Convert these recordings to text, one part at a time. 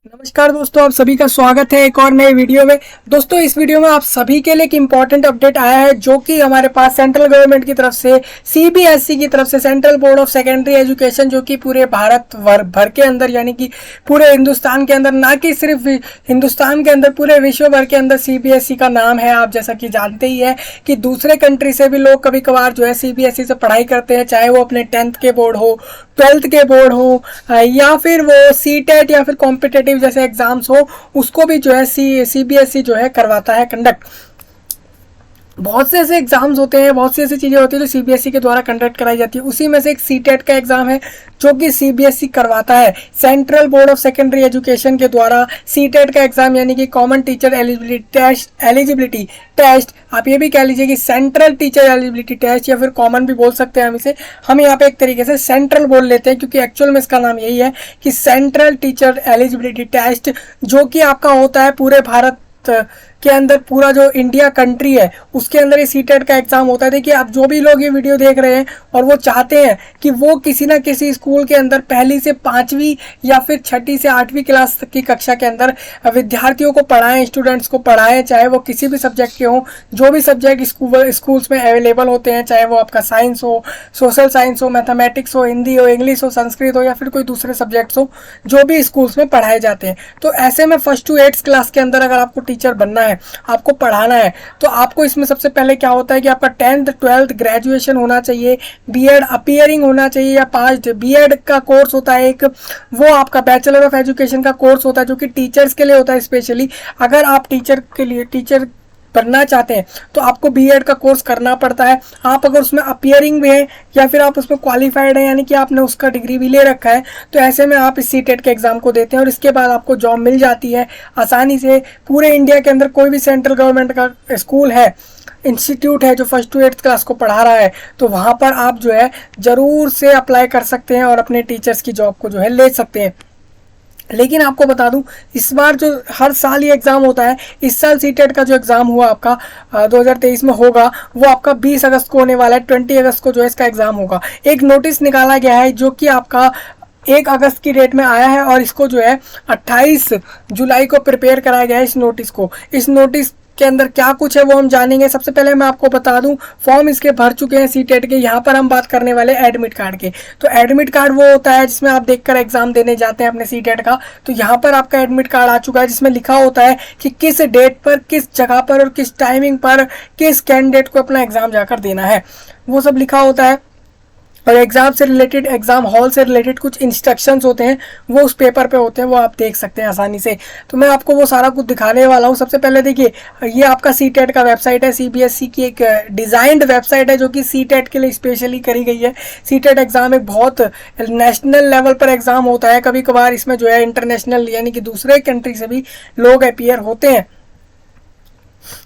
नमस्कार दोस्तों, आप सभी का स्वागत है एक और नए वीडियो में। दोस्तों, इस वीडियो में आप सभी के लिए एक इम्पॉर्टेंट अपडेट आया है जो कि हमारे पास सेंट्रल गवर्नमेंट की तरफ से सीबीएसई की तरफ से central board of secondary education, जो कि पूरे भारत भर के अंदर यानी कि पूरे हिंदुस्तान के अंदर, ना कि सिर्फ हिंदुस्तान के अंदर, पूरे विश्व भर के अंदर सीबीएसई का नाम है। आप जैसा कि जानते ही है कि दूसरे कंट्री से भी लोग कभी कभार जो है सीबीएसई से पढ़ाई करते हैं, चाहे वो अपने 10th के बोर्ड हो, 12th के बोर्ड हो, या फिर वो सीटेट या फिर कॉम्पिटेटिव जैसे एग्जाम्स हो, उसको भी जो है सीबीएसई जो है करवाता है कंडक्ट। बहुत से ऐसे एग्जाम्स होते हैं, बहुत सी ऐसी चीज़ें होती है जो सीबीएसई के द्वारा कंडक्ट कराई जाती है। उसी में से एक सीटेट का एग्जाम है जो कि सीबीएसई करवाता है। Central board of secondary education के द्वारा सीटेट का एग्जाम यानी कि कॉमन टीचर एलिजिबिलिटी टेस्ट, आप ये भी कह लीजिए कि सेंट्रल टीचर एलिजिबिलिटी टेस्ट, या फिर कॉमन भी बोल सकते हैं हम इसे। हम यहाँ पे एक तरीके से सेंट्रल बोल लेते हैं क्योंकि एक्चुअल में इसका नाम यही है कि सेंट्रल टीचर एलिजिबिलिटी टेस्ट, जो कि आपका होता है पूरे भारत के अंदर, पूरा जो इंडिया कंट्री है उसके अंदर ये सीटेट का एग्जाम होता है। देखिए, आप जो भी लोग ये वीडियो देख रहे हैं और वो चाहते हैं कि वो किसी ना किसी स्कूल के अंदर पहली से 5वीं या फिर 6ठी से 8वीं क्लास तक की कक्षा के अंदर विद्यार्थियों को पढ़ाएं, स्टूडेंट्स को पढ़ाएं, चाहे वो किसी भी सब्जेक्ट के हों, जो भी सब्जेक्ट स्कूल्स में अवेलेबल होते हैं, चाहे वो आपका साइंस हो, सोशल साइंस हो, मैथमेटिक्स हो, हिंदी हो, इंग्लिश हो, संस्कृत हो, या फिर कोई दूसरे सब्जेक्ट्स हो, जो भी स्कूल्स में पढ़ाए जाते हैं। तो ऐसे में 1st to 8th क्लास के अंदर अगर आपको टीचर बनना है, आपको पढ़ाना है, तो आपको इसमें सबसे पहले क्या होता है कि आपका 10th 12th ग्रेजुएशन होना चाहिए, बीएड अपीयरिंग होना चाहिए या पास बीएड का कोर्स होता है एक, वो आपका बैचलर ऑफ एजुकेशन का कोर्स होता है जो कि टीचर्स के लिए होता है। स्पेशली अगर आप टीचर बनना चाहते हैं तो आपको बीएड का कोर्स करना पड़ता है। आप अगर उसमें अपीयरिंग भी हैं या फिर आप उसमें क्वालिफाइड हैं, यानी कि आपने उसका डिग्री भी ले रखा है, तो ऐसे में आप इस सीटेट के एग्जाम को देते हैं और इसके बाद आपको जॉब मिल जाती है आसानी से। पूरे इंडिया के अंदर कोई भी सेंट्रल गवर्नमेंट का स्कूल है, इंस्टीट्यूट है जो 1st to 8th क्लास को पढ़ा रहा है, तो वहाँ पर आप जो है ज़रूर से अप्लाई कर सकते हैं और अपने टीचर्स की जॉब को जो है ले सकते हैं। लेकिन आपको बता दूं, इस बार जो हर साल ये एग्ज़ाम होता है, इस साल सीटेट का जो एग्ज़ाम हुआ आपका 2023 में होगा, वो आपका 20 अगस्त को होने वाला है। 20 अगस्त को जो है इसका एग्ज़ाम होगा। एक नोटिस निकाला गया है जो कि आपका 1 अगस्त की डेट में आया है और इसको जो है 28 जुलाई को प्रिपेयर कराया गया है इस नोटिस को। इस नोटिस के अंदर क्या कुछ है वो हम जानेंगे। सबसे पहले मैं आपको बता दूं, फॉर्म इसके भर चुके हैं सीटेट के। यहाँ पर हम बात करने वाले एडमिट कार्ड के। तो एडमिट कार्ड वो होता है जिसमें आप देखकर एग्जाम देने जाते हैं अपने सीटेट का। तो यहाँ पर आपका एडमिट कार्ड आ चुका है जिसमें लिखा होता है कि किस डेट पर, किस जगह पर और किस टाइमिंग पर किस कैंडिडेट को अपना एग्जाम जाकर देना है, वो सब लिखा होता है। और एग्जाम से रिलेटेड, एग्जाम हॉल से रिलेटेड कुछ इंस्ट्रक्शंस होते हैं, वो उस पेपर पे होते हैं, वो आप देख सकते हैं आसानी से। तो मैं आपको वो सारा कुछ दिखाने वाला हूँ। सबसे पहले देखिए, ये आपका सीटेट का वेबसाइट है। सीबीएसई की एक डिज़ाइंड वेबसाइट है जो कि सीटेट के लिए स्पेशली करी गई है। सीटेट एग्ज़ाम एक बहुत नेशनल लेवल पर एग्ज़ाम होता है। कभी कभार इसमें जो है इंटरनेशनल यानी कि दूसरे कंट्री से भी लोग अपीयर होते हैं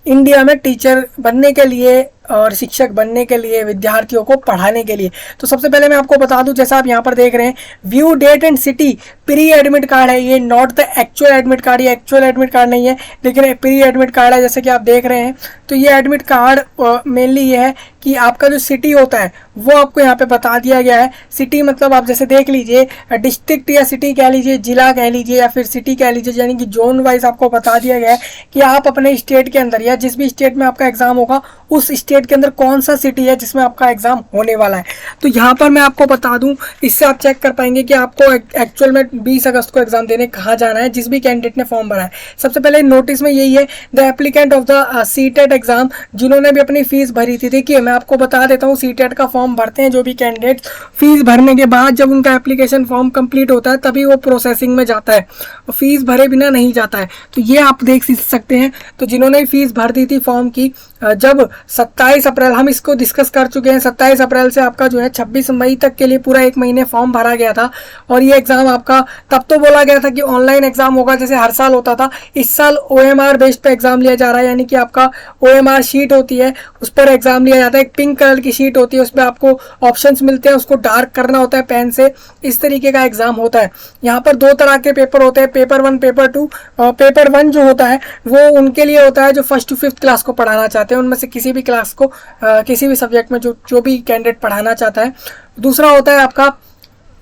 इंडिया में टीचर बनने के लिए और शिक्षक बनने के लिए, विद्यार्थियों को पढ़ाने के लिए। तो सबसे पहले मैं आपको बता दूं, जैसा आप यहाँ पर देख रहे हैं, view date and city pre admit card है ये, not the actual admit card. ये एक्चुअल एडमिट कार्ड नहीं है, लेकिन प्री एडमिट कार्ड है जैसे कि आप देख रहे हैं। तो ये एडमिट कार्ड मेनली ये है कि आपका जो सिटी होता है वो आपको यहाँ पे बता दिया गया है। सिटी मतलब आप जैसे देख लीजिए, डिस्ट्रिक्ट या सिटी कह लीजिए, जिला कह लीजिए या फिर सिटी कह लीजिए, यानी कि जोन वाइज आपको बता दिया गया है कि आप अपने स्टेट के अंदर या जिस भी स्टेट में आपका एग्जाम होगा उस स्टेट के अंदर कौन सा सिटी है जिसमें आपका एग्जाम होने वाला है। तो यहाँ पर मैं आपको बता दूं, इससे आप चेक कर पाएंगे कि आपको एक्चुअल में 20 अगस्त को एग्जाम देने कहाँ जाना है, जिस भी कैंडिडेट ने फॉर्म भरा है। सबसे पहले नोटिस में यही है, the applicant of the CTET exam, जिन्होंने भी अपनी फीस भरी थी। देखिए, मैं आपको बता देता हूँ, सीटेट का फॉर्म भरते हैं जो भी कैंडिडेट, फीस भरने के बाद जब उनका एप्लीकेशन फॉर्म कंप्लीट होता है तभी वो प्रोसेसिंग में जाता है, फीस भरे बिना नहीं जाता है। तो ये आप देख सकते हैं। तो जिन्होंने फीस भर दी थी फॉर्म की, जब 27 अप्रैल, हम इसको डिस्कस कर चुके हैं, 27 अप्रैल से आपका जो है 26 मई तक के लिए पूरा 1 महीने फॉर्म भरा गया था। और ये एग्जाम आपका, तब तो बोला गया था कि ऑनलाइन एग्जाम होगा जैसे हर साल होता था। इस साल OMR बेस्ड पे एग्जाम लिया जा रहा है, यानी कि आपका OMR शीट होती है उस पर एग्जाम लिया जाता है। एक पिंक कलर की शीट होती है, उसमें आपको ऑप्शंस मिलते हैं, उसको डार्क करना होता है पेन से। इस तरीके का एग्जाम होता है। यहाँ पर 2 तरह के पेपर होते हैं, पेपर 1, पेपर 2। पेपर 1 जो होता है वो उनके लिए होता है जो 1st to 5th क्लास को पढ़ाना चाहते हैं, उनमें से किसी भी क्लास को, किसी भी सब्जेक्ट में जो भी कैंडिडेट पढ़ाना चाहता है। दूसरा होता है आपका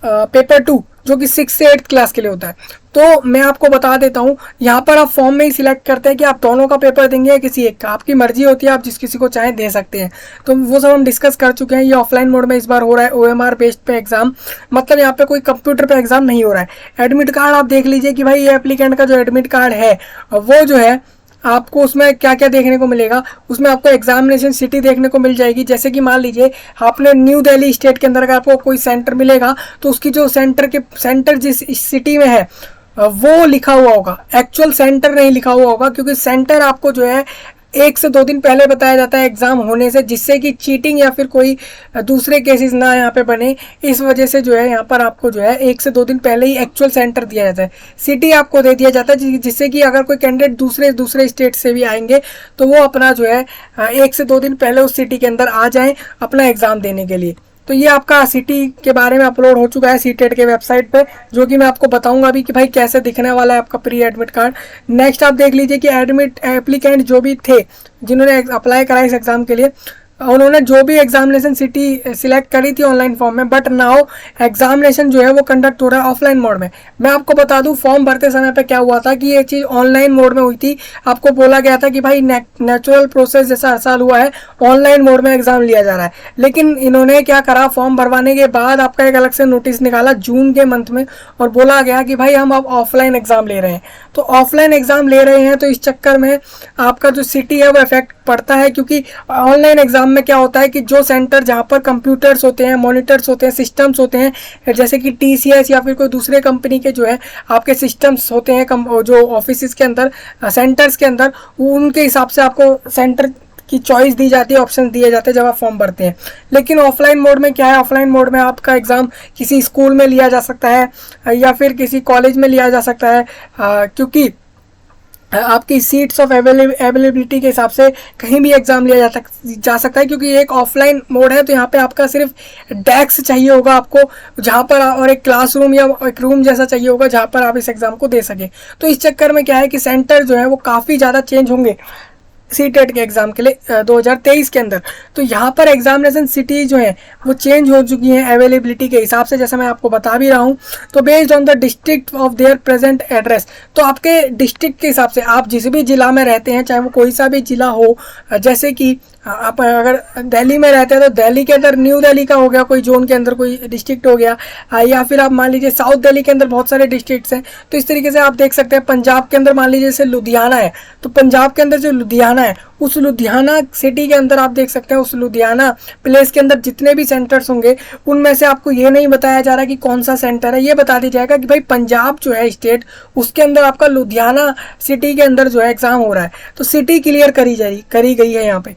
पेपर 2, जो कि 6 से 8 क्लास के लिए होता है। तो मैं आपको बता देता हूँ, यहाँ पर आप फॉर्म में ही सिलेक्ट करते हैं कि आप दोनों का पेपर देंगे या किसी एक का, आपकी मर्जी होती है, आप जिस किसी को चाहे दे सकते हैं। तो वो सब हम डिस्कस कर चुके हैं। ये ऑफलाइन मोड में इस बार हो रहा है, OMR बेस्ड पे एग्जाम, मतलब यहाँ पे कोई कंप्यूटर पे एग्जाम नहीं हो रहा है। एडमिट कार्ड आप देख लीजिए कि भाई ये एप्लीकेंट का जो एडमिट कार्ड है वो जो है आपको उसमें क्या क्या देखने को मिलेगा। उसमें आपको एग्जामिनेशन सिटी देखने को मिल जाएगी। जैसे कि मान लीजिए आपने न्यू दिल्ली स्टेट के अंदर का आपको कोई सेंटर मिलेगा, तो उसकी जो सेंटर जिस सिटी में है वो लिखा हुआ होगा, एक्चुअल सेंटर नहीं लिखा हुआ होगा, क्योंकि सेंटर आपको जो है 1 से 2 दिन पहले बताया जाता है एग्जाम होने से, जिससे कि चीटिंग या फिर कोई दूसरे केसेस ना यहाँ पे बने। इस वजह से जो है यहाँ पर आपको जो है 1 से 2 दिन पहले ही एक्चुअल सेंटर दिया जाता है, सिटी आपको दे दिया जाता है, जिससे कि अगर कोई कैंडिडेट दूसरे स्टेट से भी आएंगे तो वो अपना जो है 1 से 2 दिन पहले उस सिटी के अंदर आ जाएं अपना एग्जाम देने के लिए। तो ये आपका सिटी के बारे में अपलोड हो चुका है सीटेट के वेबसाइट पे, जो कि मैं आपको बताऊंगा अभी कि भाई कैसे दिखने वाला है आपका प्री एडमिट कार्ड। नेक्स्ट आप देख लीजिए कि एडमिट एप्लीकेंट जो भी थे जिन्होंने अप्लाई करा इस एग्जाम के लिए, उन्होंने जो भी एग्जामिनेशन सिटी सिलेक्ट करी थी ऑनलाइन फॉर्म में, बट नाउ एग्जामिनेशन जो है वो कंडक्ट हो रहा है ऑफलाइन मोड में। मैं आपको बता दूं फॉर्म भरते समय पे क्या हुआ था कि ये चीज़ ऑनलाइन मोड में हुई थी। आपको बोला गया था कि भाई नेचुरल प्रोसेस जैसा हर साल हुआ है, ऑनलाइन मोड में एग्जाम लिया जा रहा है। लेकिन इन्होंने क्या करा, फॉर्म भरवाने के बाद आपका एक अलग से नोटिस निकाला जून के मंथ में, और बोला गया कि भाई हम अब ऑफलाइन एग्जाम ले रहे हैं। तो ऑफलाइन एग्जाम ले रहे हैं तो इस चक्कर में आपका जो सिटी है वो इफेक्ट पड़ता है, क्योंकि ऑनलाइन एग्जाम में क्या होता है कि जो सेंटर जहाँ पर कंप्यूटर्स होते हैं, मॉनिटर्स होते हैं, सिस्टम्स होते हैं, जैसे कि TCS या फिर कोई दूसरे कंपनी के जो है आपके सिस्टम्स होते हैं जो ऑफिस के अंदर, सेंटर्स के अंदर, उनके हिसाब से आपको सेंटर की चॉइस दी जाती है, ऑप्शन दिए जाते हैं जब आप फॉर्म भरते हैं। लेकिन ऑफलाइन मोड में क्या है, ऑफलाइन मोड में आपका एग्ज़ाम किसी स्कूल में लिया जा सकता है या फिर किसी कॉलेज में लिया जा सकता है, क्योंकि आपकी सीट्स ऑफ अवेलेबिलिटी के हिसाब से कहीं भी एग्जाम लिया जा सकता है, क्योंकि एक ऑफलाइन मोड है। तो यहाँ पे आपका सिर्फ डेस्क चाहिए होगा आपको जहाँ पर, और एक क्लासरूम या एक रूम जैसा चाहिए होगा जहाँ पर आप इस एग्जाम को दे सकें। तो इस चक्कर में क्या है कि सेंटर जो है वो काफ़ी ज़्यादा चेंज होंगे सीटेट के एग्जाम के लिए 2023 के अंदर। तो यहाँ पर एग्जामिनेशन सिटी जो है वो चेंज हो चुकी हैं अवेलेबिलिटी के हिसाब से, जैसा मैं आपको बता भी रहा हूँ। तो based on the district of their present address, तो आपके डिस्ट्रिक्ट के हिसाब से आप जिस भी जिला में रहते हैं, चाहे वो कोई सा भी जिला हो, जैसे कि आप अगर दिल्ली में रहते हैं तो दिल्ली के अंदर न्यू दिल्ली का हो गया, कोई जोन के अंदर कोई डिस्ट्रिक्ट हो गया, या फिर आप मान लीजिए साउथ दिल्ली के अंदर बहुत सारे डिस्ट्रिक्ट्स हैं। तो इस तरीके से आप देख सकते हैं पंजाब के अंदर मान लीजिए जैसे लुधियाना है, तो पंजाब के अंदर जो लुधियाना है उस लुधियाना सिटी के अंदर आप देख सकते हैं उस लुधियाना प्लेस के अंदर जितने भी सेंटर्स होंगे उनमें से आपको ये नहीं बताया जा रहा कि कौन सा सेंटर है, ये बता दिया जाएगा कि भाई पंजाब जो है स्टेट, उसके अंदर आपका लुधियाना सिटी के अंदर जो है एग्जाम हो रहा है। तो सिटी क्लियर करी गई है यहाँ पे।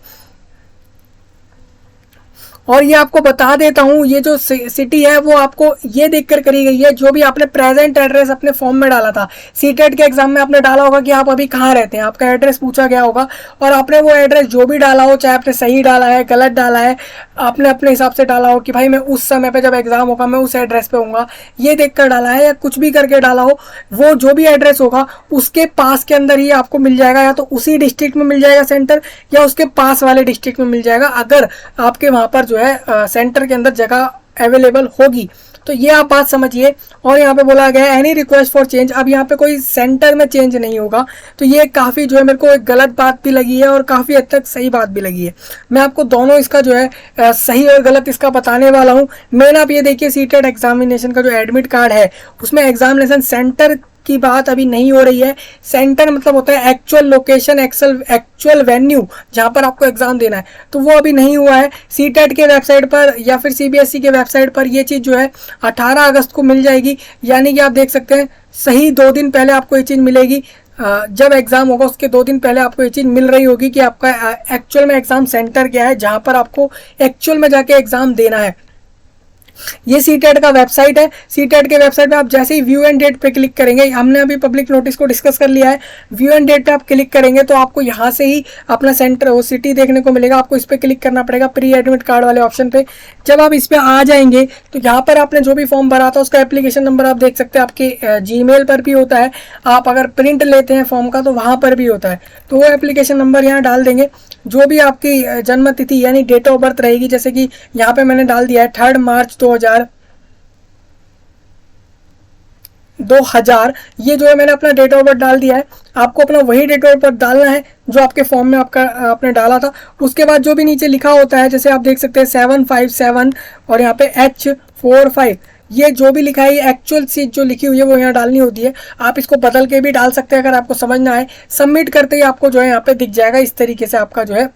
और ये आपको बता देता हूँ, ये जो सिटी है वो आपको ये देखकर करी गई है जो भी आपने प्रेजेंट एड्रेस अपने फॉर्म में डाला था। सीटेट के एग्जाम में आपने डाला होगा कि आप अभी कहाँ रहते हैं, आपका एड्रेस पूछा गया होगा, और आपने वो एड्रेस जो भी डाला हो, चाहे आपने सही डाला है गलत डाला है, आपने अपने हिसाब से डाला हो कि भाई मैं उस समय पे जब एग्जाम होगा मैं उस एड्रेस पे होऊंगा, ये देखकर डाला है, या कुछ भी करके डाला हो, वो जो भी एड्रेस होगा उसके पास के अंदर ही आपको मिल जाएगा, या तो उसी डिस्ट्रिक्ट में मिल जाएगा सेंटर, या उसके पास वाले डिस्ट्रिक्ट में मिल जाएगा, अगर आपके वहाँ पर जो है सेंटर के अंदर जगह अवेलेबल होगी। तो ये आप बात समझिए। और यहाँ पे बोला गया है एनी रिक्वेस्ट फॉर चेंज, अब यहाँ पे कोई सेंटर में चेंज नहीं होगा। तो ये काफ़ी जो है मेरे को एक गलत बात भी लगी है और काफ़ी हद तक सही बात भी लगी है। मैं आपको दोनों इसका जो है सही और गलत इसका बताने वाला हूँ। मेन आप ये देखिए सीटेट एग्जामिनेशन का जो एडमिट कार्ड है उसमें एग्जामिनेशन सेंटर की बात अभी नहीं हो रही है। सेंटर मतलब होता है एक्चुअल लोकेशन, एक्चुअल वेन्यू जहां पर आपको एग्जाम देना है, तो वो अभी नहीं हुआ है। सीटेट के वेबसाइट पर या फिर CBSE के वेबसाइट पर ये चीज़ जो है 18 अगस्त को मिल जाएगी, यानी कि आप देख सकते हैं सही 2 दिन पहले आपको ये चीज़ मिलेगी। जब एग्ज़ाम होगा उसके 2 दिन पहले आपको ये चीज़ मिल रही होगी कि आपका एक्चुअल में एग्ज़ाम सेंटर क्या है जहाँ पर आपको एक्चुअल में जाके एग्ज़ाम देना है। ये सीटेट का वेबसाइट है। सीटेट के वेबसाइट पे आप जैसे ही व्यू एंड डेट पे क्लिक करेंगे, हमने अभी पब्लिक नोटिस को डिस्कस कर लिया है, व्यू एंड डेट पे आप क्लिक करेंगे तो आपको यहाँ से ही अपना सेंटर वो सिटी देखने को मिलेगा। आपको इस पर क्लिक करना पड़ेगा प्री एडमिट कार्ड वाले ऑप्शन पे। जब आप इस पर आ जाएंगे तो यहाँ पर आपने जो भी फॉर्म भरा था उसका एप्लीकेशन नंबर आप देख सकते हैं, आपके जीमेल पर भी होता है। आप अगर प्रिंट लेते हैं फॉर्म का तो वहाँ पर भी होता है, तो वो एप्लीकेशन नंबर यहाँ डाल देंगे। जो भी आपकी जन्म तिथि यानी डेट ऑफ बर्थ रहेगी, जैसे कि यहाँ पे मैंने डाल दिया है 3 मार्च 2000, 2000, ये जो है मैंने अपना डेट ऑफ बर्थ डाल दिया है। आपको अपना वही डेट ऑफ बर्थ डालना है जो आपके फॉर्म में आपने डाला था। उसके बाद जो भी नीचे लिखा होता है, जैसे आप देख सकते हैं 757 और यहाँ पे H45, ये जो भी लिखा है, ये एक्चुअल सीट जो लिखी हुई है वो यहाँ डालनी होती है। आप इसको बदल के भी डाल सकते हैं अगर आपको समझ ना आए। सबमिट करते ही आपको जो है यहाँ पे दिख जाएगा इस तरीके से आपका जो है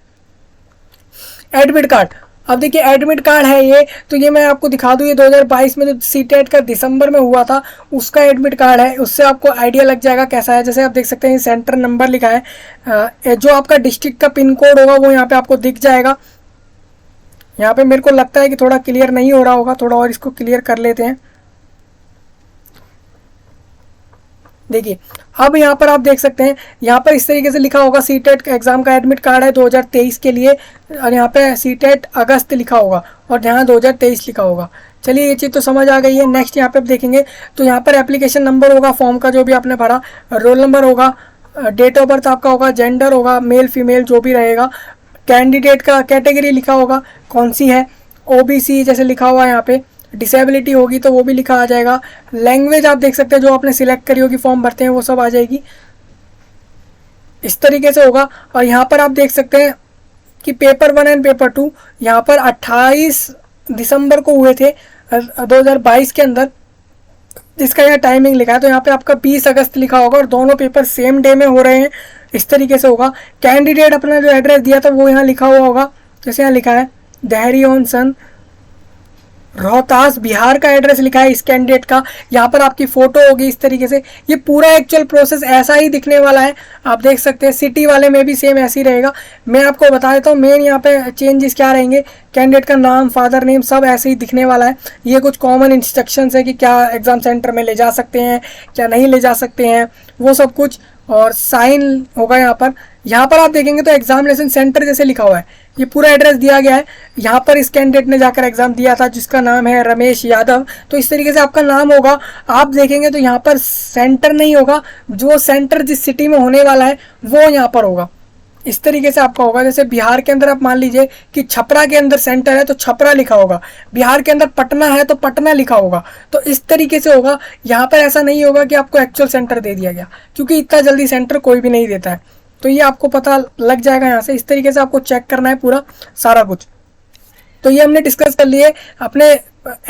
एडमिट कार्ड। अब देखिए एडमिट कार्ड है ये, तो ये मैं आपको दिखा दूँ, ये 2022 में जो सीटेट का दिसंबर में हुआ था उसका एडमिट कार्ड है। उससे आपको आइडिया लग जाएगा कैसा है। जैसे आप देख सकते हैं सेंटर नंबर लिखा है, जो आपका डिस्ट्रिक्ट का पिन कोड होगा वो यहाँ पे आपको दिख जाएगा। यहाँ पे मेरे को लगता है कि थोड़ा क्लियर नहीं हो रहा होगा, थोड़ा और इसको क्लियर कर लेते हैं। देखिए अब यहाँ पर आप देख सकते हैं, यहाँ पर इस तरीके से लिखा होगा सीटेट एग्जाम का एडमिट कार्ड है 2023 के लिए, और यहाँ पे सीटेट अगस्त लिखा होगा और यहाँ 2023 लिखा होगा। चलिए ये चीज़ तो समझ आ गई है। नेक्स्ट यहाँ पे आप देखेंगे तो यहाँ पर एप्लीकेशन नंबर होगा फॉर्म का जो भी आपने भरा, रोल नंबर होगा, डेट ऑफ बर्थ आपका होगा, जेंडर होगा, मेल फीमेल जो भी रहेगा, कैंडिडेट का कैटेगरी लिखा होगा कौन सी है, ओबीसी जैसे लिखा हुआ है यहाँ पे, डिसेबिलिटी होगी तो वो भी लिखा आ जाएगा, लैंग्वेज आप देख सकते हैं जो आपने सिलेक्ट करी होगी फॉर्म भरते हैं वो सब आ जाएगी, इस तरीके से होगा। और यहाँ पर आप देख सकते हैं कि पेपर 1 एंड पेपर 2 यहाँ पर 28 दिसंबर को हुए थे 2022 के अंदर, जिसका यहाँ टाइमिंग लिखा है। तो यहाँ पे आपका 20 अगस्त लिखा होगा और दोनों पेपर सेम डे में हो रहे हैं, इस तरीके से होगा। कैंडिडेट अपना जो एड्रेस दिया था वो यहाँ लिखा हुआ होगा, जैसे यहाँ लिखा है देहरी ऑन सन, रोहतास बिहार का एड्रेस लिखा है इस कैंडिडेट का। यहाँ पर आपकी फ़ोटो होगी इस तरीके से। ये पूरा एक्चुअल प्रोसेस ऐसा ही दिखने वाला है, आप देख सकते हैं। सिटी वाले में भी सेम ऐसे ही रहेगा। मैं आपको बता देता हूँ मेन यहाँ पे चेंजेस क्या रहेंगे। कैंडिडेट का नाम, फादर नेम सब ऐसे ही दिखने वाला है। ये कुछ कॉमन इंस्ट्रक्शंस है कि क्या एग्ज़ाम सेंटर में ले जा सकते हैं, क्या नहीं ले जा सकते हैं, वो सब कुछ। और साइन होगा यहाँ पर। यहाँ पर आप देखेंगे तो एग्जामिनेशन सेंटर जैसे लिखा हुआ है, ये पूरा एड्रेस दिया गया है। यहाँ पर इस कैंडिडेट ने जाकर एग्जाम दिया था जिसका नाम है रमेश यादव, तो इस तरीके से आपका नाम होगा। आप देखेंगे तो यहाँ पर सेंटर नहीं होगा, जो सेंटर जिस सिटी में होने वाला है वो यहाँ पर होगा, इस तरीके से आपका होगा। जैसे बिहार के अंदर आप मान लीजिए कि छपरा के अंदर सेंटर है तो छपरा लिखा होगा, बिहार के अंदर पटना है तो पटना लिखा होगा, तो इस तरीके से होगा। यहाँ पर ऐसा नहीं होगा कि आपको एक्चुअल सेंटर दे दिया गया, क्योंकि इतना जल्दी सेंटर कोई भी नहीं देता है। तो ये आपको पता लग जाएगा यहाँ से, इस तरीके से आपको चेक करना है पूरा सारा कुछ। तो ये हमने डिस्कस कर लिए अपने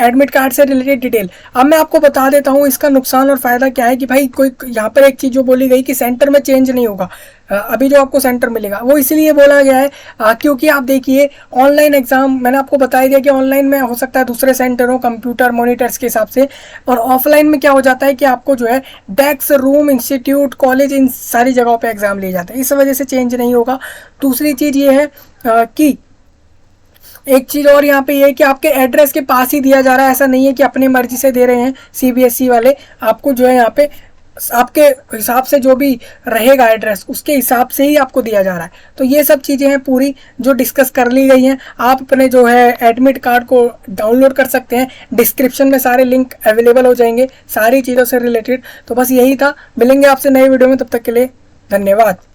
एडमिट कार्ड से रिलेटेड डिटेल। अब मैं आपको बता देता हूँ इसका नुकसान और फ़ायदा क्या है। कि भाई कोई यहाँ पर एक चीज़ जो बोली गई कि सेंटर में चेंज नहीं होगा, अभी जो आपको सेंटर मिलेगा वो इसीलिए बोला गया है क्योंकि आप देखिए ऑनलाइन एग्ज़ाम मैंने आपको बता दिया कि ऑनलाइन में हो सकता है दूसरे सेंटर हो कंप्यूटर मॉनिटर्स के हिसाब से, और ऑफलाइन में क्या हो जाता है कि आपको जो है डेस्क, रूम, इंस्टीट्यूट, कॉलेज, इन सारी जगहों पर एग्ज़ाम लिए जाते हैं, इस वजह से चेंज नहीं होगा। दूसरी चीज़ ये है कि एक चीज़ और यहाँ पे ये है कि आपके एड्रेस के पास ही दिया जा रहा है, ऐसा नहीं है कि अपनी मर्जी से दे रहे हैं सीबीएसई वाले। आपको जो है यहाँ पे आपके हिसाब से जो भी रहेगा एड्रेस उसके हिसाब से ही आपको दिया जा रहा है। तो ये सब चीज़ें हैं पूरी जो डिस्कस कर ली गई हैं। आप अपने जो है एडमिट कार्ड को डाउनलोड कर सकते हैं, डिस्क्रिप्शन में सारे लिंक अवेलेबल हो जाएंगे सारी चीज़ों से रिलेटेड। तो बस यही था, मिलेंगे आपसे नए वीडियो में, तब तक के लिए धन्यवाद।